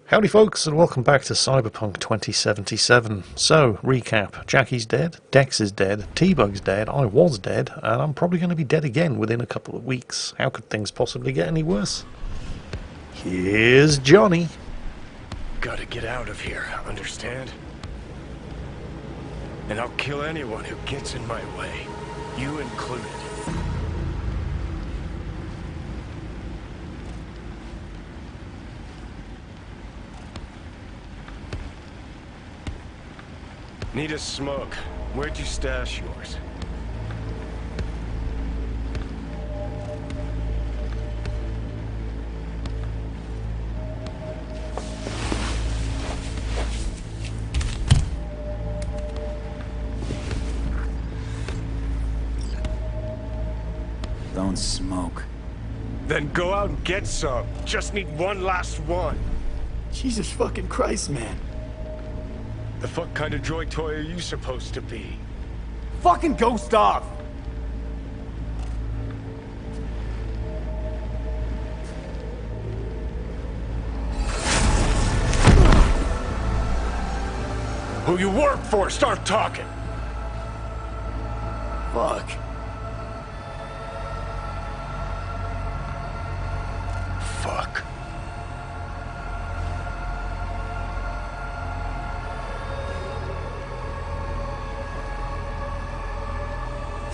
Howdy folks, and welcome back to Cyberpunk 2077. So, recap. Jackie's dead, Dex is dead, T-Bug's dead, I was dead, and I'm probably going to be dead again within a couple of weeks. How could things possibly get any worse? Here's Johnny. Gotta get out of here, understand? And I'll kill anyone who gets in my way, you included. Need a smoke. Where'd you stash yours? Don't smoke. Then go out and get some. Just need one last one. Jesus fucking Christ, man. The fuck kind of droid toy are you supposed to be? Fucking ghost off! Who you work for? Start talking! Fuck. Fuck.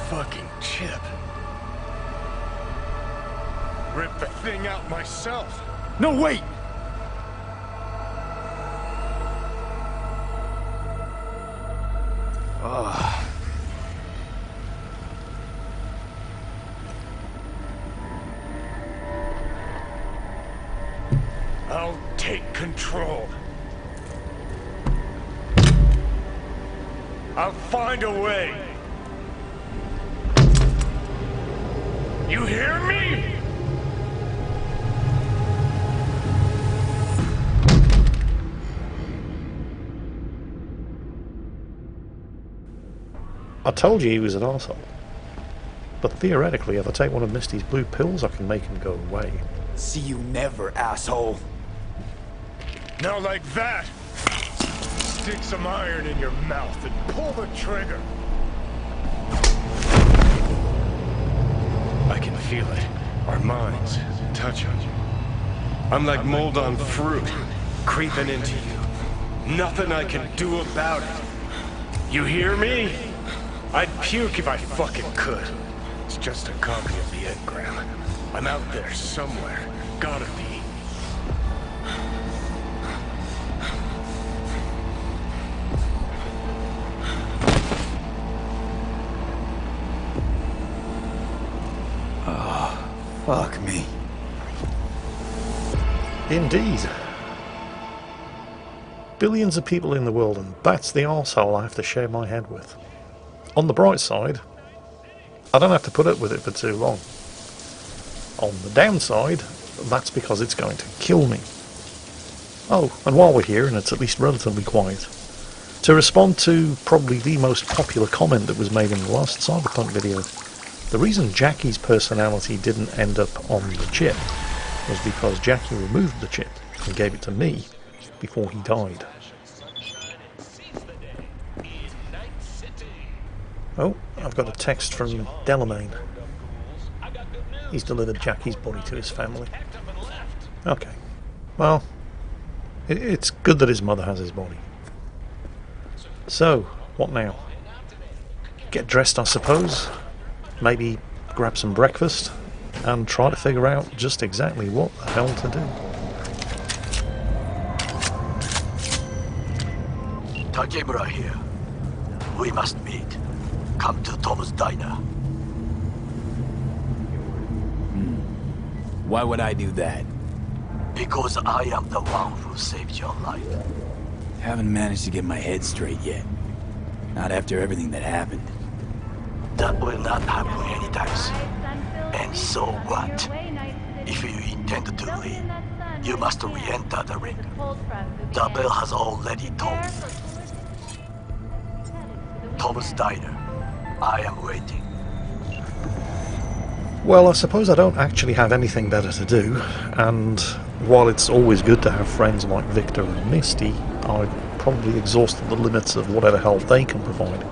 Fucking chip. Rip the thing out myself. No, wait! Ugh. I'll take control. I'll find a way. You hear me? I told you he was an arsehole. But theoretically, if I take one of Misty's blue pills, I can make him go away. See you never, asshole. Now like that. Stick some iron in your mouth and pull the trigger. I can feel it. Our minds touching. I'm like mold on fruit, creeping into you. Nothing I can do about it. You hear me? I'd puke if I fucking could. It's just a copy of the engram. I'm out there somewhere. Gotta be. Fuck me. Indeed. Billions of people in the world, and that's the arsehole I have to share my head with. On the bright side, I don't have to put up with it for too long. On the downside, that's because it's going to kill me. Oh, and while we're here, and it's at least relatively quiet, to respond to probably the most popular comment that was made in the last Cyberpunk video, the reason Jackie's personality didn't end up on the chip was because Jackie removed the chip and gave it to me before he died. Oh, I've got a text from Delamain. He's delivered Jackie's body to his family. Okay. Well, it's good that his mother has his body. So, what now? Get dressed, I suppose. Maybe grab some breakfast and try to figure out just exactly what the hell to do. Takemura here. We must meet. Come to Tom's diner. Why would I do that? Because I am the one who saved your life. Haven't managed to get my head straight yet. Not after everything that happened. That will not happen anytime soon. And so what? If you intend to leave, you must re-enter the ring. The bell has already tolled. Tom's diner. I am waiting. Well, I suppose I don't actually have anything better to do, and while it's always good to have friends like Victor and Misty, I've probably exhausted the limits of whatever help they can provide.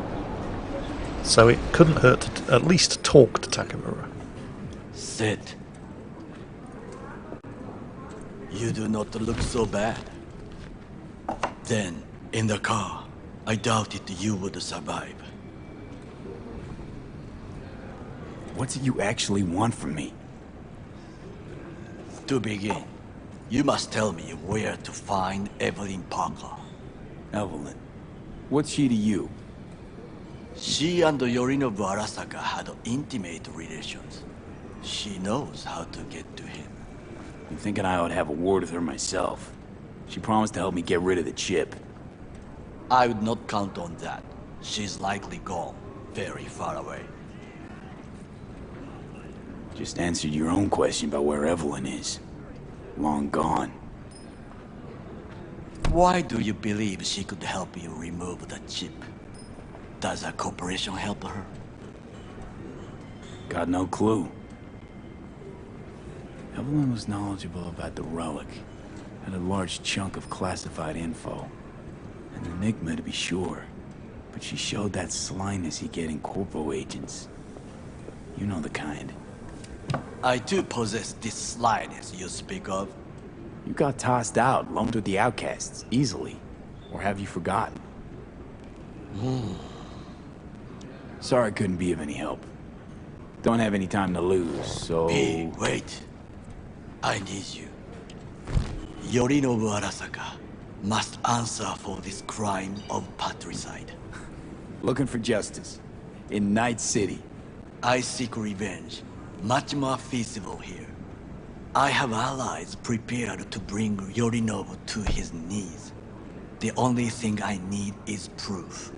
So it couldn't hurt to at least talk to Takamura. Sit. You do not look so bad. Then, in the car, I doubted you would survive. What do you actually want from me? To begin, you must tell me where to find Evelyn Parker. Evelyn. What's she to you? She and Yorinobu Arasaka had intimate relations. She knows how to get to him. I'm thinking I ought to have a word with her myself. She promised to help me get rid of the chip. I would not count on that. She's likely gone, very far away. Just answered your own question about where Evelyn is. Long gone. Why do you believe she could help you remove the chip? Does a corporation help her? Got no clue. Evelyn was knowledgeable about the relic. Had a large chunk of classified info. An enigma to be sure. But she showed that slyness you get in corpo agents. You know the kind. I do possess this slyness you speak of. You got tossed out, lumped with the outcasts, easily. Or have you forgotten? Sorry I couldn't be of any help. Don't have any time to lose, so... Hey, wait. I need you. Yorinobu Arasaka must answer for this crime of patricide. Looking for justice. In Night City. I seek revenge. Much more feasible here. I have allies prepared to bring Yorinobu to his knees. The only thing I need is proof.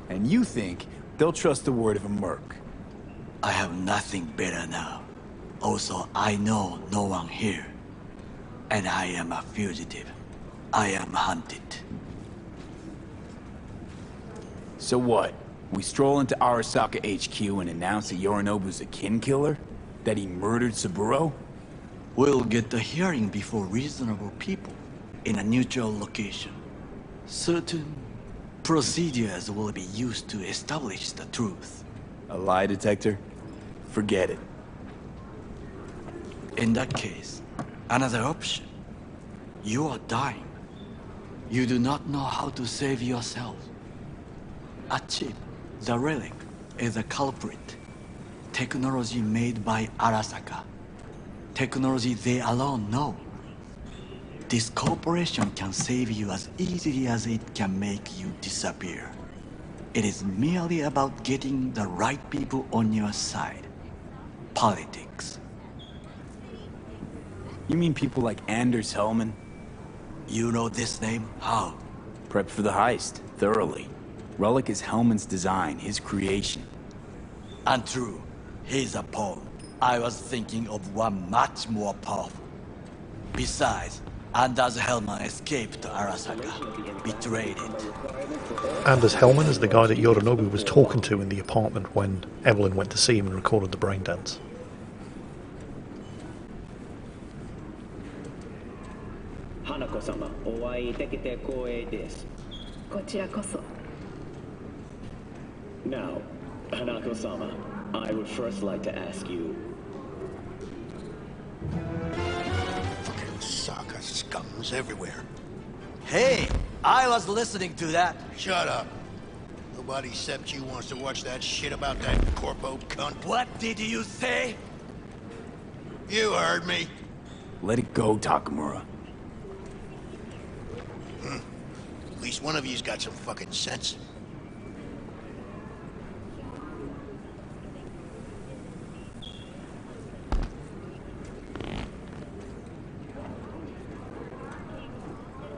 And you think they'll trust the word of a merc? I have nothing better now. Also, I know no one here. And I am a fugitive. I am hunted. So what? We stroll into Arasaka HQ and announce that Yorinobu's a kin killer? That he murdered Saburo? We'll get the hearing before reasonable people, in a neutral location. Certain procedures will be used to establish the truth. A lie detector? Forget it. In that case, another option. You are dying. You do not know how to save yourself. A chip, the relic, is a culprit. Technology made by Arasaka. Technology they alone know. This corporation can save you as easily as it can make you disappear. It is merely about getting the right people on your side. Politics. You mean people like Anders Hellman? You know this name? How? Prepped for the heist, thoroughly. Relic is Hellman's design, his creation. Untrue. He's a pawn. I was thinking of one much more powerful. Besides, Anders Hellman escaped Arasaka, betrayed it. Anders Hellman is the guy that Yorinobu was talking to in the apartment when Evelyn went to see him and recorded the brain dance. Hanako-sama, お会いできて光栄です。こちらこそ。Now, Hanako-sama, I would first like to ask you. Fucking Saka scums everywhere. Hey, I was listening to that. Shut up. Nobody except you wants to watch that shit about that corpo cunt. What did you say? You heard me. Let it go, Takamura. At least one of you's got some fucking sense.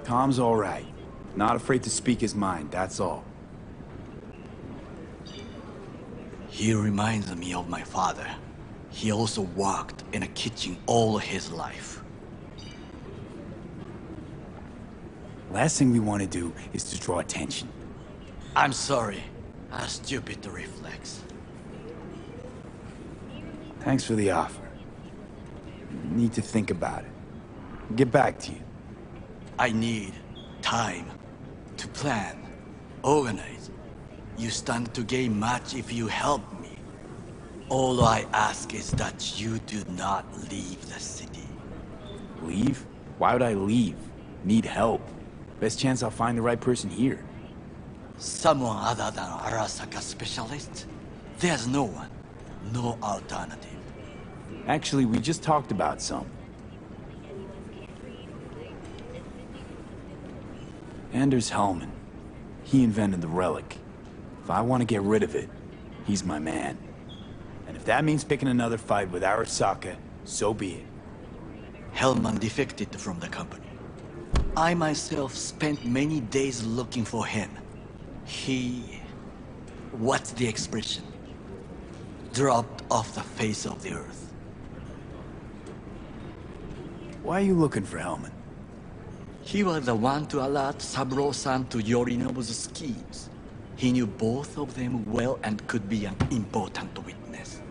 Tom's all right. Not afraid to speak his mind, that's all. He reminds me of my father. He also worked in a kitchen all his life. Last thing we want to do is to draw attention. I'm sorry. A stupid reflex. Thanks for the offer. Need to think about it. I'll get back to you. I need time to plan, organize. You stand to gain much if you help me. All I ask is that you do not leave the city. Leave? Why would I leave? Need help. Best chance I'll find the right person here. Someone other than Arasaka specialist? There's no one. No alternative. Actually, we just talked about some. Anders Hellman. He invented the relic. If I want to get rid of it, he's my man. And if that means picking another fight with Arasaka, so be it. Hellman defected from the company. I myself spent many days looking for him. He... what's the expression? Dropped off the face of the earth. Why are you looking for Hellman? He was the one to alert Saburo-san to Yorinobu's schemes. He knew both of them well and could be an important witness.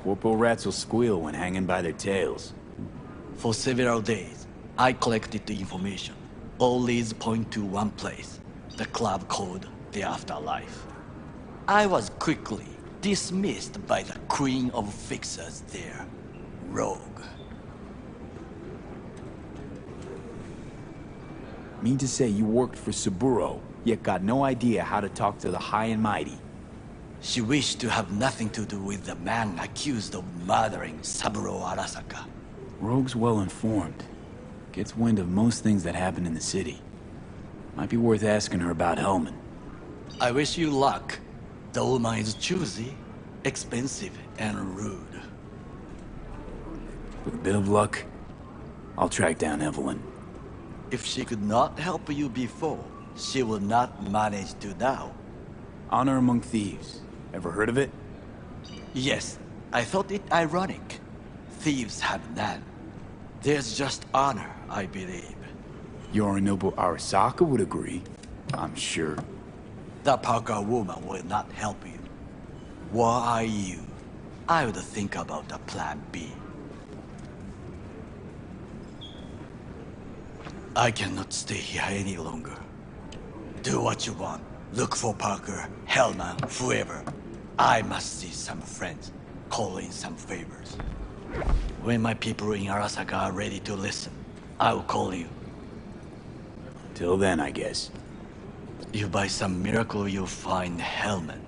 Corporal rats will squeal when hanging by their tails. For several days, I collected the information. All leads point to one place, the club called the Afterlife. I was quickly dismissed by the queen of fixers there, Rogue. Mean to say you worked for Saburo, yet got no idea how to talk to the high and mighty. She wished to have nothing to do with the man accused of murdering Saburo Arasaka. Rogue's well informed. Gets wind of most things that happen in the city. Might be worth asking her about Hellman. I wish you luck. The woman is choosy, expensive, and rude. With a bit of luck, I'll track down Evelyn. If she could not help you before, she will not manage to now. Honor among thieves. Ever heard of it? Yes, I thought it ironic. Thieves have none. There's just honor, I believe. Yorinobu Arasaka would agree, I'm sure. The Parker woman will not help you. Were I you, I would think about a plan B. I cannot stay here any longer. Do what you want. Look for Parker, Hellman, whoever. I must see some friends, call in some favors. When my people in Arasaka are ready to listen, I will call you. Till then, I guess. If by some miracle you find Hellman,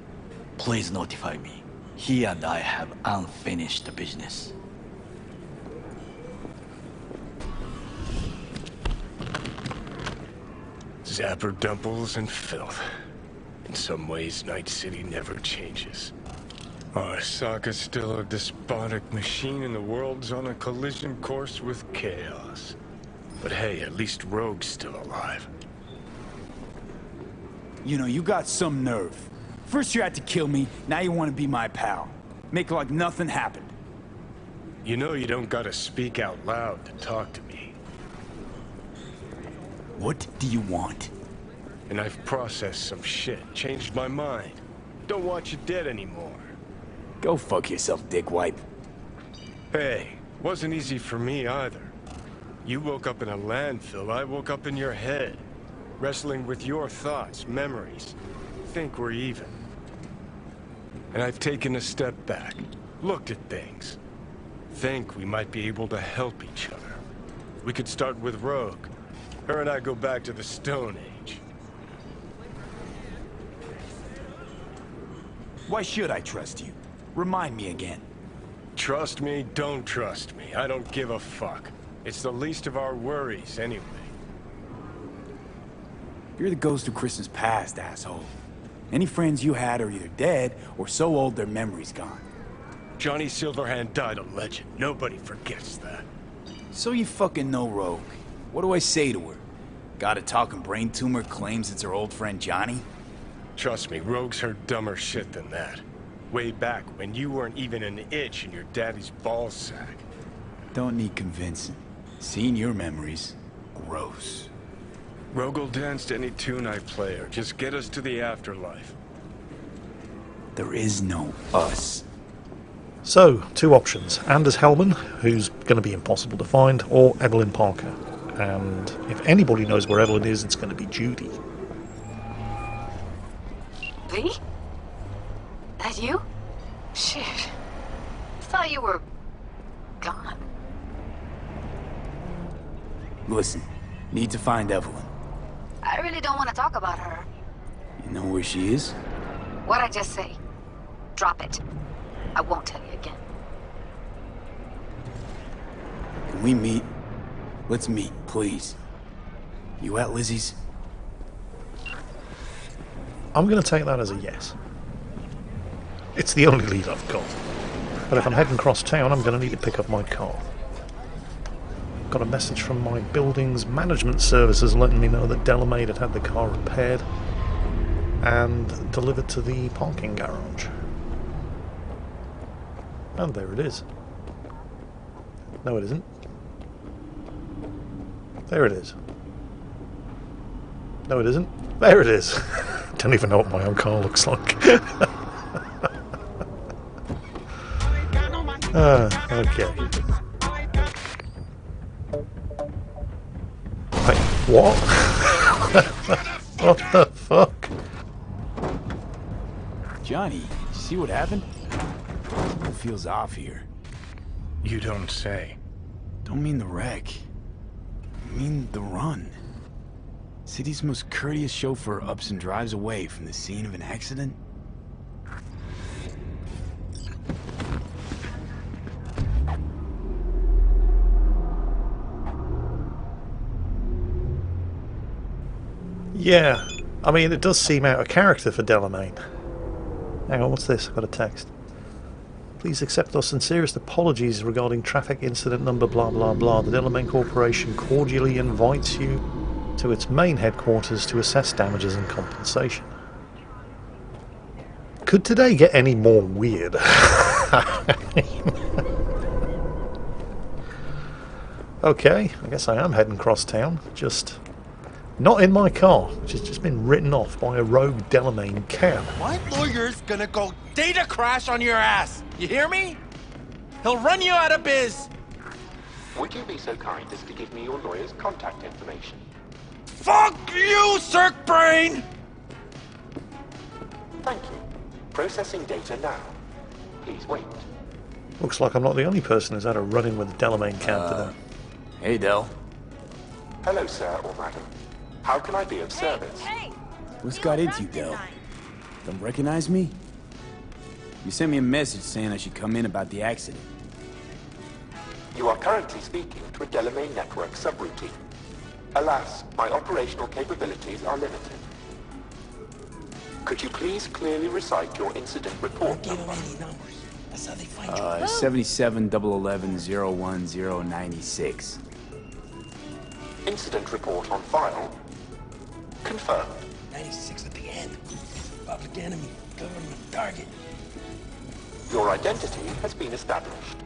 please notify me. He and I have unfinished business. Zapper dumples and filth. In some ways, Night City never changes. Arasaka's still a despotic machine and the world's on a collision course with chaos. But hey, at least Rogue's still alive. You know, you got some nerve. First you had to kill me, now you want to be my pal. Make like nothing happened. You know you don't gotta speak out loud to talk to me. What do you want? And I've processed some shit, changed my mind. Don't want you dead anymore. Go fuck yourself, dickwipe. Hey, wasn't easy for me either. You woke up in a landfill, I woke up in your head. Wrestling with your thoughts, memories. Think we're even. And I've taken a step back, looked at things. Think we might be able to help each other. We could start with Rogue. Her and I go back to the Stone Age. Why should I trust you? Remind me again. Trust me, don't trust me. I don't give a fuck. It's the least of our worries, anyway. You're the ghost of Christmas past, asshole. Any friends you had are either dead or so old their memory's gone. Johnny Silverhand died a legend. Nobody forgets that. So you fucking know Rogue. What do I say to her? Got a talking brain tumor claims it's her old friend Johnny? Trust me, Rogue's heard dumber shit than that. Way back when you weren't even an itch in your daddy's ballsack. Don't need convincing. Seeing your memories, gross. Rogue will dance to any tune I play her. Just get us to the afterlife. There is no us. So, two options. Anders Hellman, who's going to be impossible to find, or Evelyn Parker. And if anybody knows where Evelyn is, it's going to be Judy. Lee? That you? Shit. Thought you were gone. Listen, need to find Evelyn. I really don't want to talk about her. You know where she is? What'd I just say? Drop it. I won't tell you again. Can we meet? Let's meet, please. You at Lizzie's? I'm going to take that as a yes. It's the only lead I've got. But if I'm heading across town, I'm going to need to pick up my car. Got a message from my building's management services letting me know that Delamain had the car repaired and delivered to the parking garage. And there it is. No, it isn't. There it is. No, it isn't. There it is. Don't even know what my own car looks like. Okay. Wait, what? What the fuck? Johnny, see what happened? It feels off here. You don't say. Don't mean the wreck. I mean the run. City's most courteous chauffeur ups and drives away from the scene of an accident. Yeah, I mean, it does seem out of character for Delamain. Hang on, what's this? I've got a text. Please accept our sincerest apologies regarding traffic incident number blah blah blah. The Delamain Corporation cordially invites you to its main headquarters to assess damages and compensation. Could today get any more weird? Okay, I guess I am heading across town, just not in my car, which has just been written off by a rogue Delamain cab. My lawyer's gonna go data crash on your ass. You hear me? He'll run you out of biz. Would you be so kind as to give me your lawyer's contact information? Fuck you, Cirque Brain! Thank you. Processing data now. Please wait. Looks like I'm not the only person who's had a run-in with a Delamain cab today. Hey, Del. Hello, sir or madam. How can I be of service? What's got into you, Del? Don't recognize me? You sent me a message saying I should come in about the accident. You are currently speaking to a Delamain network subroutine. Alas, my operational capabilities are limited. Could you please clearly recite your incident report number? 77-011-01096. Incident report on file. Confirmed. 96 at the end. Public enemy. Government target. Your identity has been established.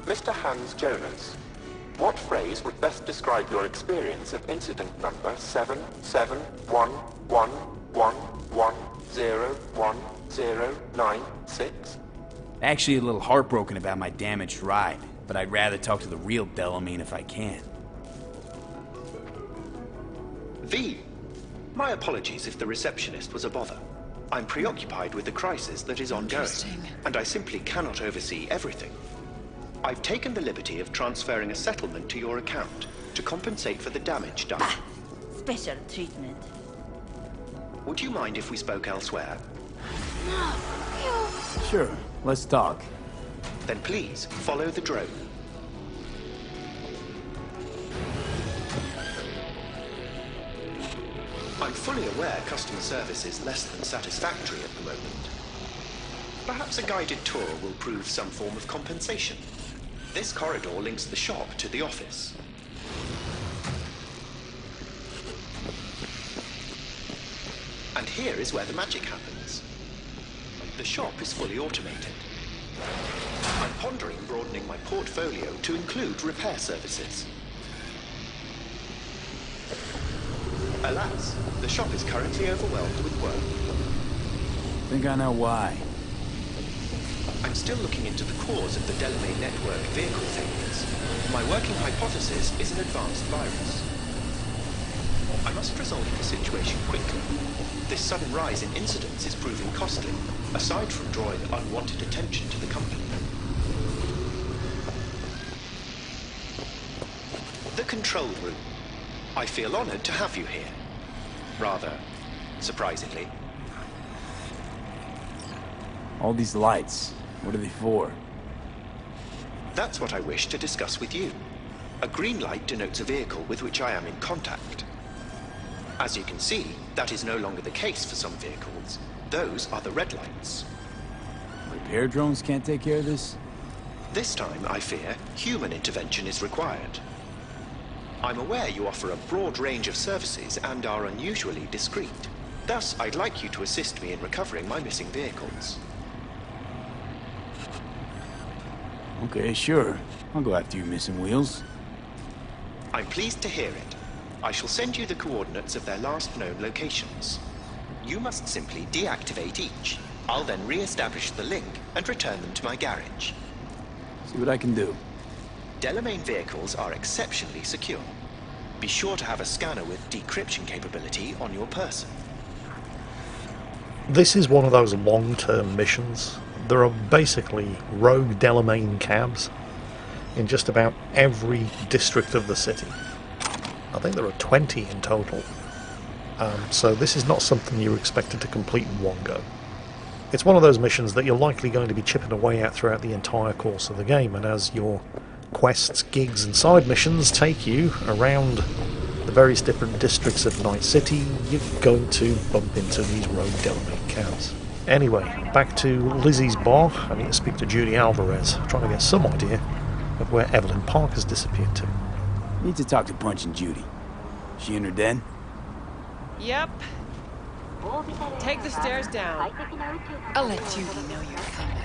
Mr. Hans Jonas, what phrase would best describe your experience of incident number 771111101096? Actually a little heartbroken about my damaged ride, but I'd rather talk to the real Delamain if I can. V. My apologies if the receptionist was a bother. I'm preoccupied with the crisis that is ongoing, and I simply cannot oversee everything. I've taken the liberty of transferring a settlement to your account to compensate for the damage done. Special treatment. Would you mind if we spoke elsewhere? Sure, let's talk. Then please, follow the drone. I'm fully aware customer service is less than satisfactory at the moment. Perhaps a guided tour will prove some form of compensation. This corridor links the shop to the office. And here is where the magic happens. The shop is fully automated. I'm pondering broadening my portfolio to include repair services. Alas, the shop is currently overwhelmed with work. Think I know why. I'm still looking into the cause of the Delamain network vehicle failures. My working hypothesis is an advanced virus. I must resolve the situation quickly. This sudden rise in incidents is proving costly, aside from drawing unwanted attention to the company. The control room. I feel honored to have you here. Rather surprisingly. All these lights, what are they for? That's what I wish to discuss with you. A green light denotes a vehicle with which I am in contact. As you can see, that is no longer the case for some vehicles. Those are the red lights. Repair drones can't take care of this? This time, I fear, human intervention is required. I'm aware you offer a broad range of services and are unusually discreet. Thus, I'd like you to assist me in recovering my missing vehicles. Okay, sure. I'll go after your missing wheels. I'm pleased to hear it. I shall send you the coordinates of their last known locations. You must simply deactivate each. I'll then re-establish the link and return them to my garage. See what I can do. Delamain vehicles are exceptionally secure. Be sure to have a scanner with decryption capability on your person. This is one of those long-term missions. There are basically rogue Delamain cabs in just about every district of the city. I think there are 20 in total. So this is not something you're expected to complete in one go. It's one of those missions that you're likely going to be chipping away at throughout the entire course of the game, and as your quests, gigs and side missions take you around the various different districts of Night City, you're going to bump into these rogue Delamain cabs. Anyway, back to Lizzie's bar. I need to speak to Judy Alvarez, trying to get some idea of where Evelyn Parker's disappeared to. Need to talk to Punch and Judy. She in her den? Yep. Take the stairs down. I'll let Judy know you're coming.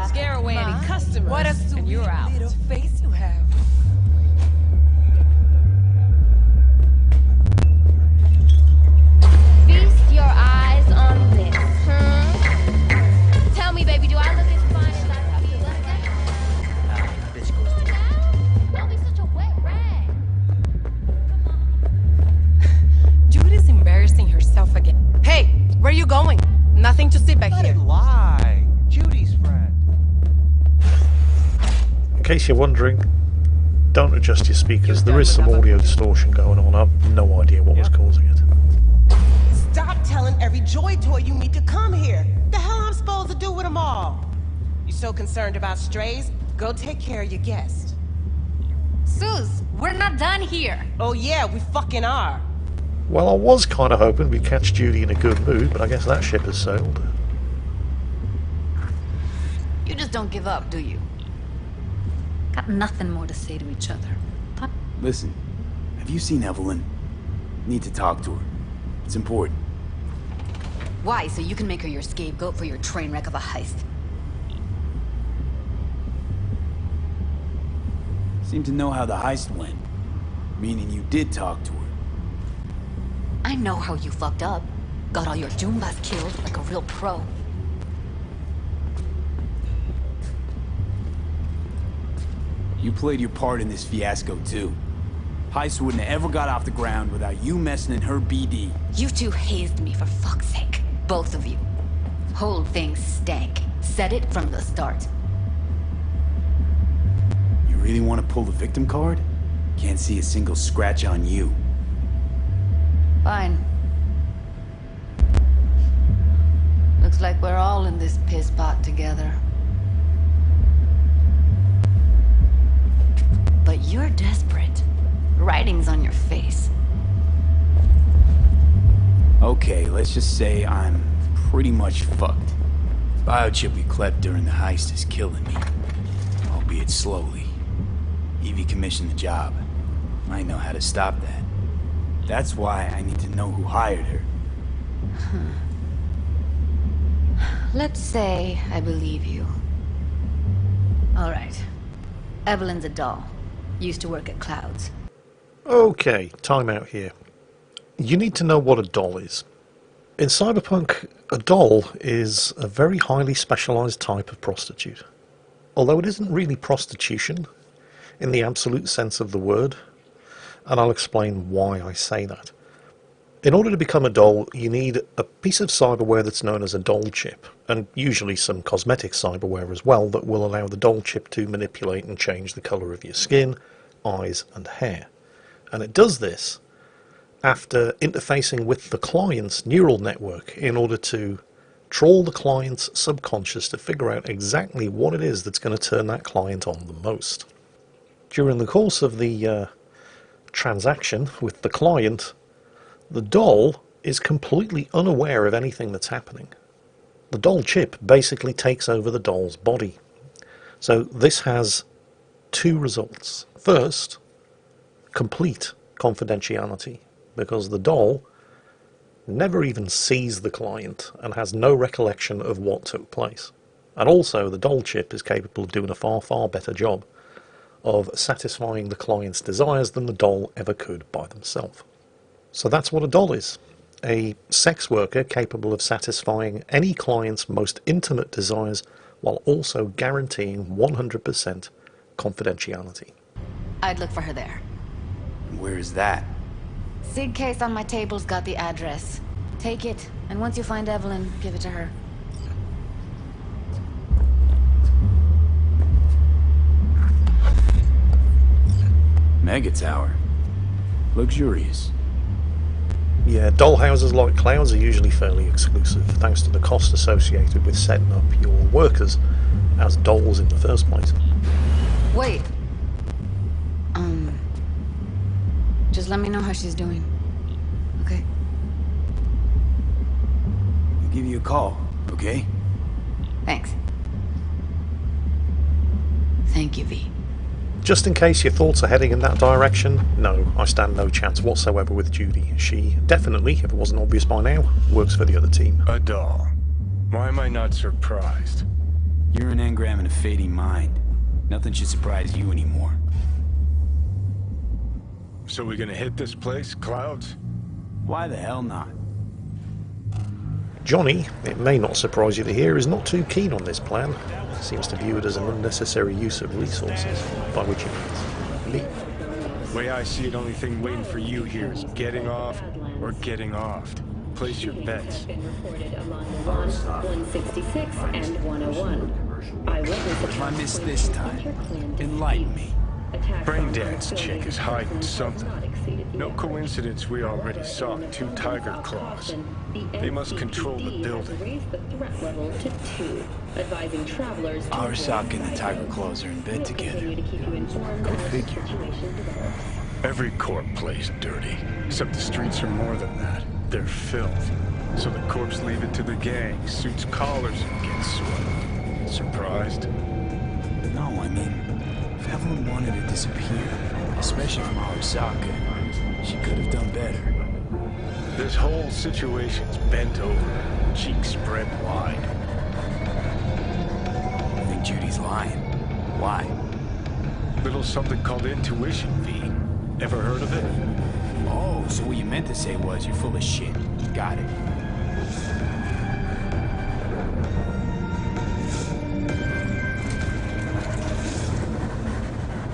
Scare away any customers, What a and sweet you're out. little face you have. Feast your eyes on this, Tell me, baby, do I look as fine as I feel like that? Don't be such a wet rag. Judy's embarrassing herself again. Hey, where are you going? Nothing to see back here. Lie. Judy's friend. In case you're wondering, don't adjust your speakers. There is some audio distortion going on. I've no idea what was causing it. Stop telling every Joy toy you meet to come here. The hell I'm supposed to do with them all? You so concerned about strays? Go take care of your guest. Suze, we're not done here. Oh yeah, we fucking are. Well, I was kind of hoping we'd catch Judy in a good mood, but I guess that ship has sailed. You just don't give up, do you? Got nothing more to say to each other. Listen, have you seen Evelyn? Need to talk to her. It's important. Why? So you can make her your scapegoat for your train wreck of a heist? Seem to know how the heist went. Meaning you did talk to her. I know how you fucked up. Got all your Jumbas killed like a real pro. You played your part in this fiasco too. Heist wouldn't have ever got off the ground without you messing in her BD. You two hazed me for fuck's sake. Both of you. Whole thing stank. Said it from the start. You really want to pull the victim card? Can't see a single scratch on you. Fine. Looks like we're all in this piss pot together. But you're desperate. Writing's on your face. Okay, let's just say I'm pretty much fucked. Biochip we clept during the heist is killing me. Albeit slowly. Evie commissioned the job. I know how to stop that. That's why I need to know who hired her. Let's say I believe you. All right. Evelyn's a doll. Used to work at Clouds. Okay, time out here. You need to know what a doll is. In Cyberpunk, a doll is a very highly specialised type of prostitute. Although it isn't really prostitution, in the absolute sense of the word, and I'll explain why I say that. In order to become a doll, you need a piece of cyberware that's known as a doll chip, and usually some cosmetic cyberware as well that will allow the doll chip to manipulate and change the colour of your skin, eyes and hair. And it does this after interfacing with the client's neural network in order to trawl the client's subconscious to figure out exactly what it is that's going to turn that client on the most. During the course of the transaction with the client, the doll is completely unaware of anything that's happening. The doll chip basically takes over the doll's body. So this has two results. First, complete confidentiality, because the doll never even sees the client and has no recollection of what took place. And also, the doll chip is capable of doing a far, far better job of satisfying the client's desires than the doll ever could by themselves. So that's what a doll is. A sex worker capable of satisfying any client's most intimate desires while also guaranteeing 100% confidentiality. I'd look for her there. Where is that? Sig case on my table's got the address. Take it, and once you find Evelyn, give it to her. Mega tower. Luxurious. Yeah, doll houses like clouds are usually fairly exclusive, thanks to the cost associated with setting up your workers as dolls in the first place. Wait. Just let me know how she's doing. Okay? I'll give you a call, okay? Thanks. Thank you, V. Just in case your thoughts are heading in that direction, no, I stand no chance whatsoever with Judy. She definitely, if it wasn't obvious by now, works for the other team. A doll. Why am I not surprised? You're an engram and a fading mind. Nothing should surprise you anymore. So we gonna hit this place, Clouds? Why the hell not? Johnny, it may not surprise you to hear, is not too keen on this plan. Seems to view it as an unnecessary use of resources, by which he means me. Way I see it, only thing waiting for you here is getting off or getting offed. Place your bets. 166 and 101. If I miss this time, enlighten me. Braindad's chick is hiding something. No coincidence we already saw 2 tiger claws. They must control the building. Arasaka and the tiger claws are in bed together. Go figure. Every corp plays dirty, except the streets are more than that. They're filth. So the corps leave it to the gang, suits collars and gets swept. Surprised? No, I mean, if Evelyn wanted to disappear, especially from Arasaka, she could have done better. This whole situation's bent over, cheeks spread wide. I think Judy's lying. Why? Little something called intuition, V. Ever heard of it? Oh, so what you meant to say was you're full of shit. Got it.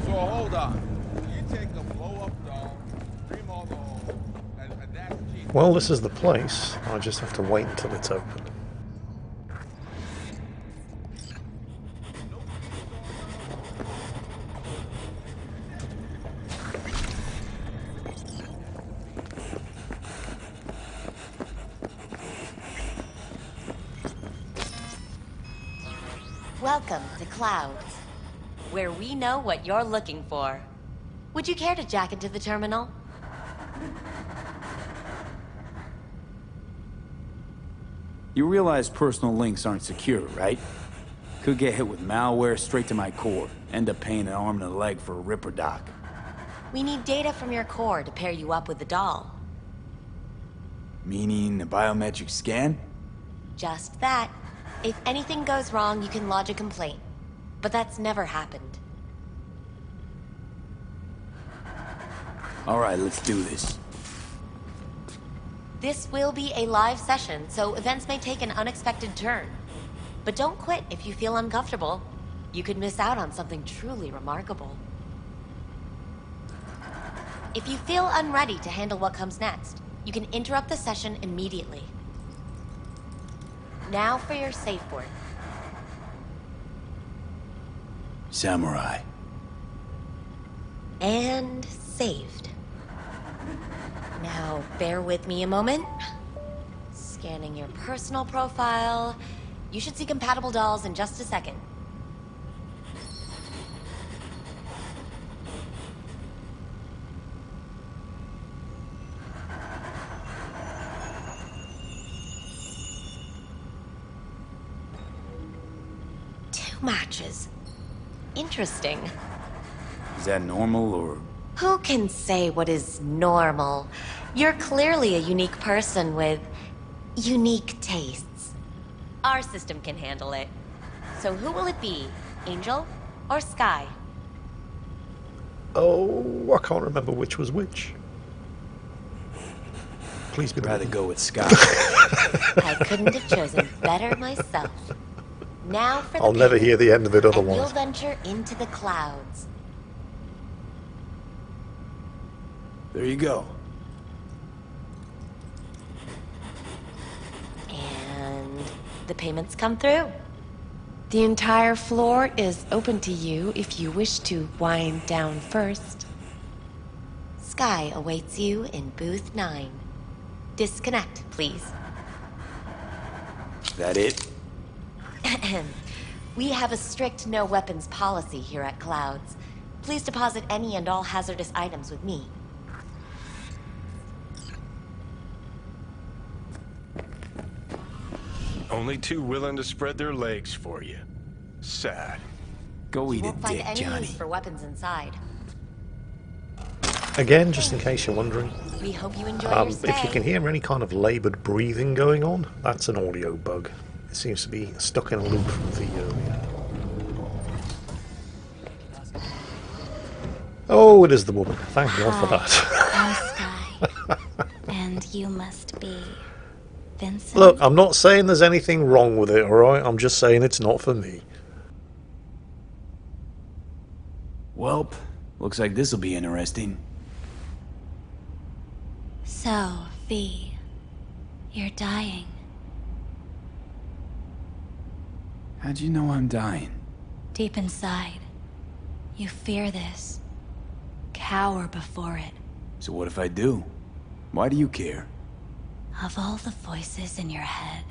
So hold on. You take the blow-up doll, remodel the hole, and adapt it. Well, this is the place. I just have to wait until it's open. Welcome to Clouds, where we know what you're looking for. Would you care to jack into the terminal? You realize personal links aren't secure, right? Could get hit with malware straight to my core. End up paying an arm and a leg for a Ripper doc. We need data from your core to pair you up with the doll. Meaning a biometric scan? Just that. If anything goes wrong, you can lodge a complaint. But that's never happened. All right, let's do this. This will be a live session, so events may take an unexpected turn. But don't quit if you feel uncomfortable. You could miss out on something truly remarkable. If you feel unready to handle what comes next, you can interrupt the session immediately. Now for your safe word. Samurai. And saved. Now, bear with me a moment. Scanning your personal profile. You should see compatible dolls in just a second. Two matches. Interesting. Is that normal, or...? Who can say what is normal? You're clearly a unique person with unique tastes. Our system can handle it. So who will it be? Angel or Sky? Oh, I can't remember which was which. Please be the rather one. go with Sky. I couldn't have chosen better myself. Now for the I'll never payment, hear the end of it and otherwise. you'll venture into the clouds. There you go. And the payments come through. The entire floor is open to you if you wish to wind down first. Sky awaits you in booth 9. Disconnect, please. That it? We have a strict no weapons policy here at Clouds. Please deposit any and all hazardous items with me. Only two willing to spread their legs for you. Sad. Go eat a Won't find dick, any Johnny. use for weapons inside. Again, just in case you're wondering, We hope you enjoy your stay. if you can hear any kind of laboured breathing going on, that's an audio bug. It seems to be stuck in a loop from the earlier. Oh, it is the woman. Thank God for that. I'm Sky. And you must be Vincent. Look, I'm not saying there's anything wrong with it, alright? I'm just saying it's not for me. Welp, looks like this'll be interesting. So, V, you're dying. How'd you know I'm dying? Deep inside, you fear this. Cower before it. So what if I do? Why do you care? Of all the voices in your head,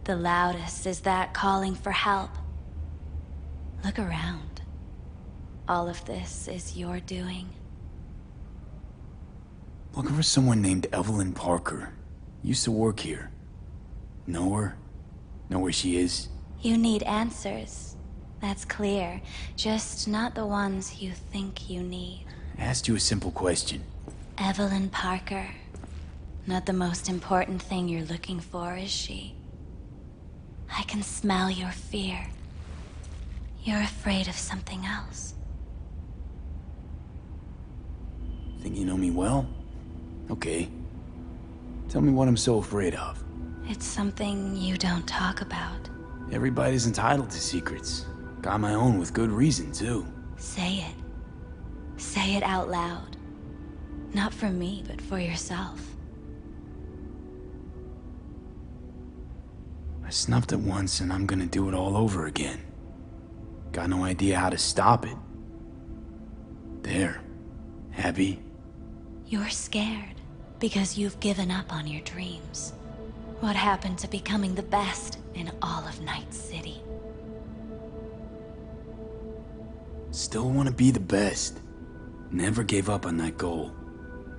the loudest is that calling for help. Look around. All of this is your doing. Looking for someone named Evelyn Parker. Used to work here. Know her? Know where she is? You need answers. That's clear. Just not the ones you think you need. I asked you a simple question. Evelyn Parker. Not the most important thing you're looking for, is she? I can smell your fear. You're afraid of something else. Think you know me well? Okay. Tell me what I'm so afraid of. It's something you don't talk about. Everybody's entitled to secrets. Got my own with good reason, too. Say it. Say it out loud. Not for me, but for yourself. I snuffed it once and I'm gonna do it all over again. Got no idea how to stop it. There. Happy? You're scared because you've given up on your dreams. What happened to becoming the best in all of Night City? Still want to be the best. Never gave up on that goal.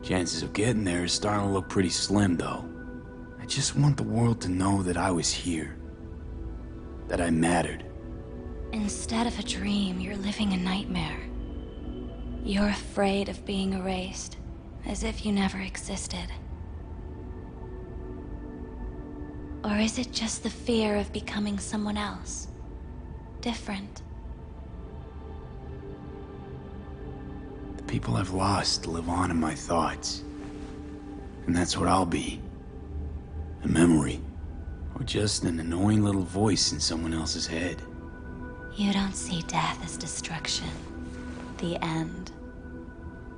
Chances of getting there is starting to look pretty slim, though. I just want the world to know that I was here. That I mattered. Instead of a dream, you're living a nightmare. You're afraid of being erased, as if you never existed. Or is it just the fear of becoming someone else? Different? The people I've lost live on in my thoughts. And that's what I'll be. A memory. Or just an annoying little voice in someone else's head. You don't see death as destruction, the end,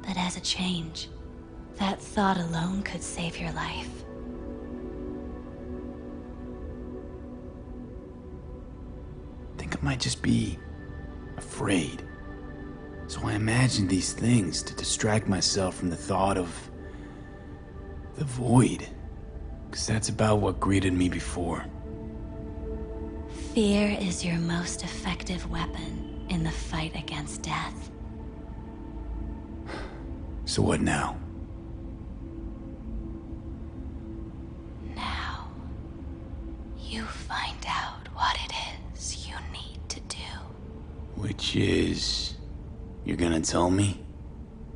but as a change. That thought alone could save your life. I think I might just be afraid. So I imagine these things to distract myself from the thought of the void. Because that's about what greeted me before. Fear is your most effective weapon in the fight against death. So what now? Now, you find out what it is you need to do. Which is... you're gonna tell me?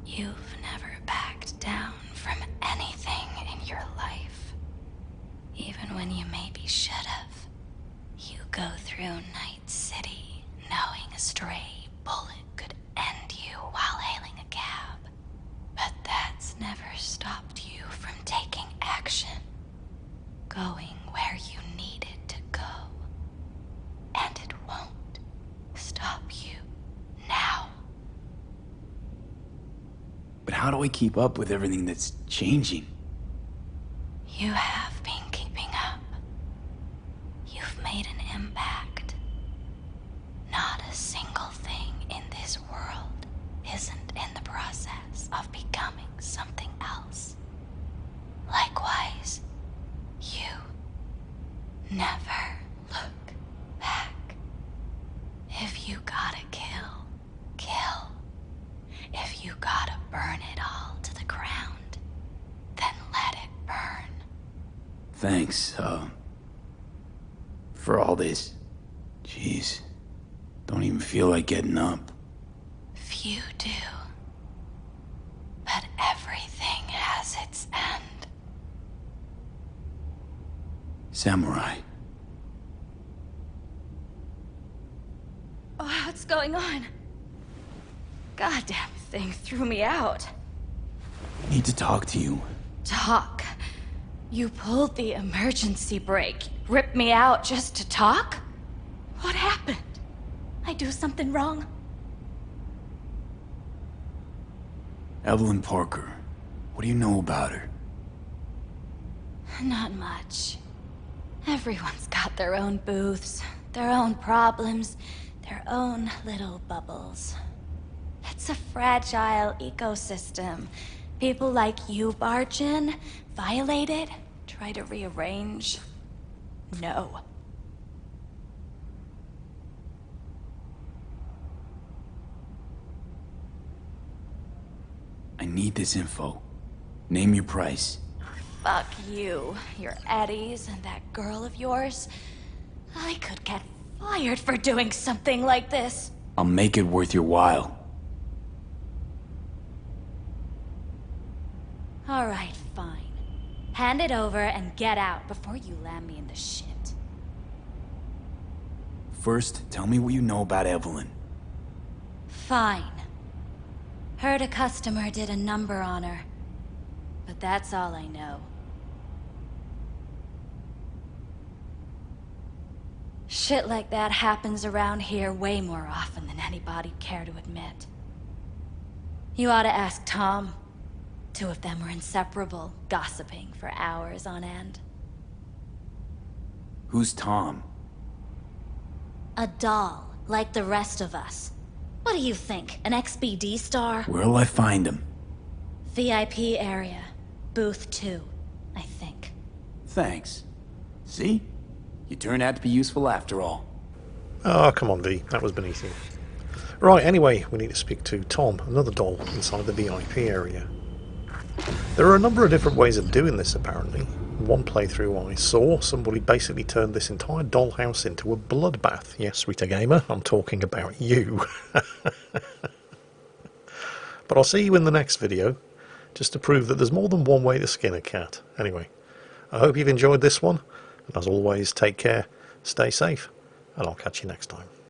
You've never backed down from anything in your life. Even when you maybe should have. You go through Night City knowing a stray bullet could end you while hailing a cab. But that's never stopped you from taking action. Going where you needed to go. And it won't stop you now. But how do I keep up with everything that's changing? You have been keeping up. You've made an impact. Not a single thing in this world isn't in the process of becoming something else. Likewise, you never look back. If you gotta kill, kill. If you gotta burn it all to the ground, then let it burn. Thanks, for all this. Jeez. Don't even feel like getting up. Few do. But everything has its end. Samurai. Oh, what's going on? Goddamn thing threw me out. I need to talk to you. Talk? You pulled the emergency brake. Ripped me out just to talk? What happened? I do something wrong? Evelyn Parker. What do you know about her? Not much. Everyone's got their own booths, their own problems, their own little bubbles. It's a fragile ecosystem. People like you barge in, violate it, try to rearrange. No. I need this info. Name your price. Fuck you, your Eddies, and that girl of yours. I could get fired for doing something like this. I'll make it worth your while. All right, fine. Hand it over and get out before you land me in the shit. First, tell me what you know about Evelyn. Fine. Heard a customer did a number on her. But that's all I know. Shit like that happens around here way more often than anybody'd care to admit. You ought to ask Tom. Two of them were inseparable, gossiping for hours on end. Who's Tom? A doll, like the rest of us. What do you think, an XBD star? Where'll I find him? VIP area. Booth 2, I think. Thanks. See? You turned out to be useful after all. Oh, come on, V. That was beneath you. Right, anyway, we need to speak to Tom, another doll inside the VIP area. There are a number of different ways of doing this, apparently. One playthrough I saw, somebody basically turned this entire dollhouse into a bloodbath. Yes, Rita Gamer, I'm talking about you. But I'll see you in the next video, just to prove that there's more than one way to skin a cat. Anyway, I hope you've enjoyed this one, and as always, take care, stay safe, and I'll catch you next time.